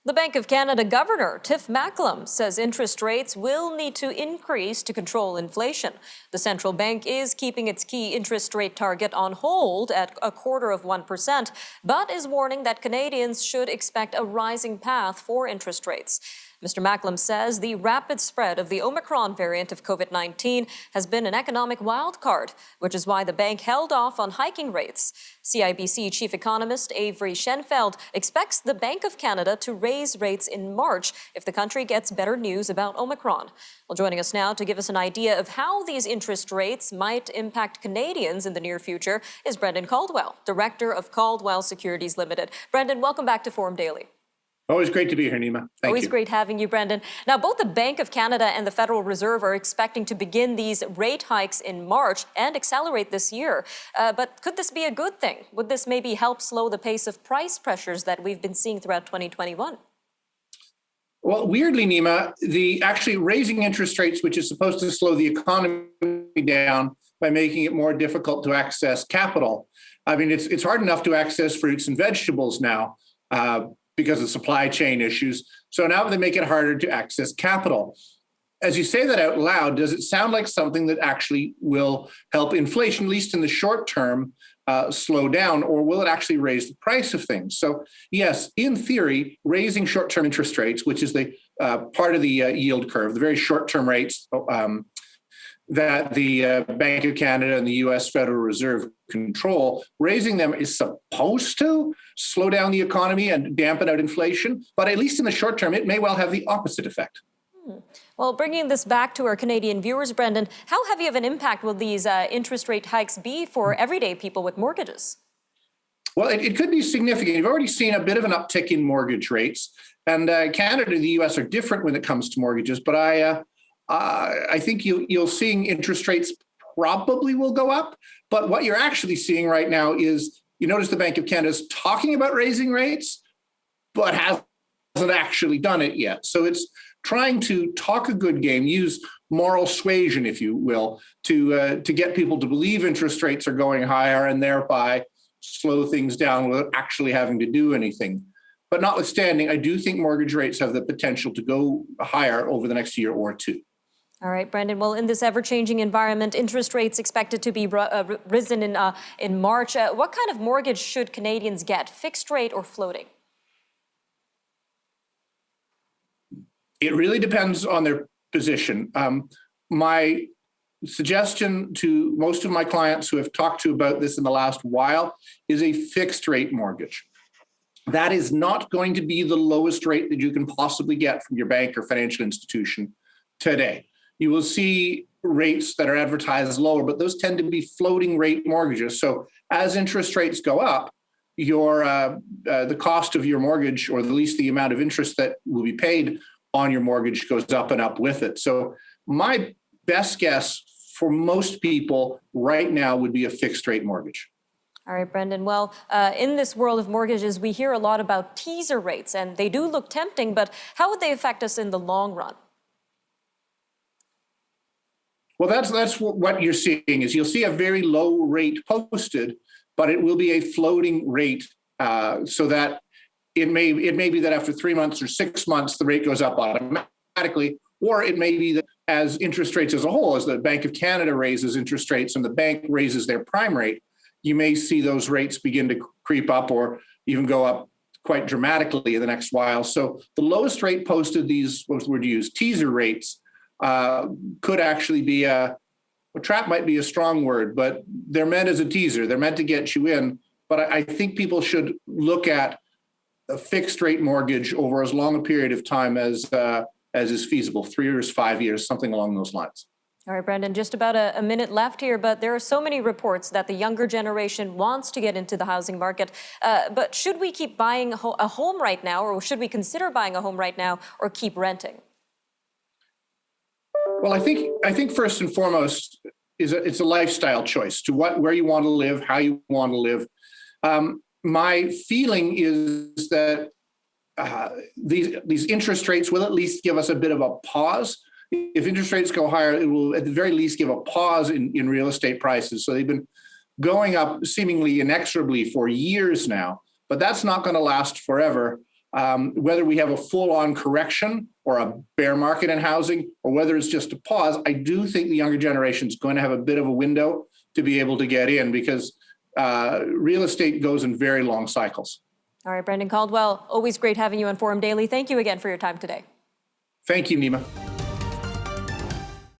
The Bank of Canada Governor Tiff Macklem says interest rates will need to increase to control inflation. The central bank is keeping its key interest rate target on hold at 0.25%, but is warning that Canadians should expect a rising path for interest rates. Mr. Macklem says the rapid spread of the Omicron variant of COVID-19 has been an economic wildcard, which is why the bank held off on hiking rates. CIBC Chief Economist Avery Schenfeld expects the Bank of Canada to raise rates in March if the country gets better news about Omicron. Well, joining us now to give us an idea of how these interest rates might impact Canadians in the near future is Brendan Caldwell, Director of Caldwell Securities Limited. Brendan, welcome back to Forum Daily. Always great to be here, Nima. Thank Always you. great having you, Brendan. Now, both the Bank of Canada and the Federal Reserve are expecting to begin these rate hikes in March and accelerate this year. But could this be a good thing? Would this maybe help slow the pace of price pressures that we've been seeing throughout 2021? Well, weirdly, Nima, the actually raising interest rates, which is supposed to slow the economy down by making it more difficult to access capital. I mean, it's hard enough to access fruits and vegetables now. Because of supply chain issues. So now they make it harder to access capital. As you say that out loud, does it sound like something that actually will help inflation, at least in the short term, slow down, or will it actually raise the price of things? So yes, in theory, raising short-term interest rates, which is the part of the yield curve, the very short-term rates that the Bank of Canada and the U.S. Federal Reserve control, raising them is supposed to slow down the economy and dampen out inflation. But at least in the short term, it may well have the opposite effect. Well, bringing this back to our Canadian viewers, Brendan, how heavy of an impact will these interest rate hikes be for everyday people with mortgages? Well, it could be significant. You've already seen a bit of an uptick in mortgage rates. And Canada and the U.S. are different when it comes to mortgages. But I think you'll seeing interest rates probably will go up. But what you're actually seeing right now is you notice the Bank of Canada is talking about raising rates, but hasn't actually done it yet. So it's trying to talk a good game, use moral suasion, if you will, to get people to believe interest rates are going higher and thereby slow things down without actually having to do anything. But notwithstanding, I do think mortgage rates have the potential to go higher over the next year or two. All right, Brendan. Well, in this ever-changing environment, interest rates expected to be risen in March. What kind of mortgage should Canadians get, fixed rate or floating? It really depends on their position. My suggestion to most of my clients who have talked to about this in the last while is a fixed rate mortgage. That is not going to be the lowest rate that you can possibly get from your bank or financial institution today. You will see rates that are advertised lower, but those tend to be floating rate mortgages. So as interest rates go up, your the cost of your mortgage, or at least the amount of interest that will be paid on your mortgage, goes up and up with it. So my best guess for most people right now would be a fixed rate mortgage. All right, Brendan. Well, in this world of mortgages, we hear a lot about teaser rates, and they do look tempting, but how would they affect us in the long run? Well, that's what you're seeing is you'll see a very low rate posted, but it will be a floating rate, so that it may be that after 3 months or 6 months the rate goes up automatically, or it may be that as interest rates as a whole, as the Bank of Canada raises interest rates and the bank raises their prime rate, you may see those rates begin to creep up or even go up quite dramatically in the next while. So the lowest rate posted, these, what word to use, teaser rates, could actually be a trap, might be a strong word, but they're meant as a teaser. They're meant to get you in. But I think people should look at a fixed rate mortgage over as long a period of time as is feasible, 3 years, 5 years, something along those lines. All right, Brendan, just about a minute left here, but there are so many reports that the younger generation wants to get into the housing market. But should we keep buying a home right now, or should we consider buying a home right now, or keep renting? Well, I think first and foremost it's a lifestyle choice to where you want to live, how you want to live. My feeling is that these interest rates will at least give us a bit of a pause. If interest rates go higher, it will at the very least give a pause in real estate prices. So they've been going up seemingly inexorably for years now, but that's not going to last forever. Whether we have a full-on correction or a bear market in housing, or whether it's just a pause, I do think the younger generation is going to have a bit of a window to be able to get in, because real estate goes in very long cycles. All right, Brendan Caldwell, always great having you on Forum Daily. Thank you again for your time today. Thank you, Nima.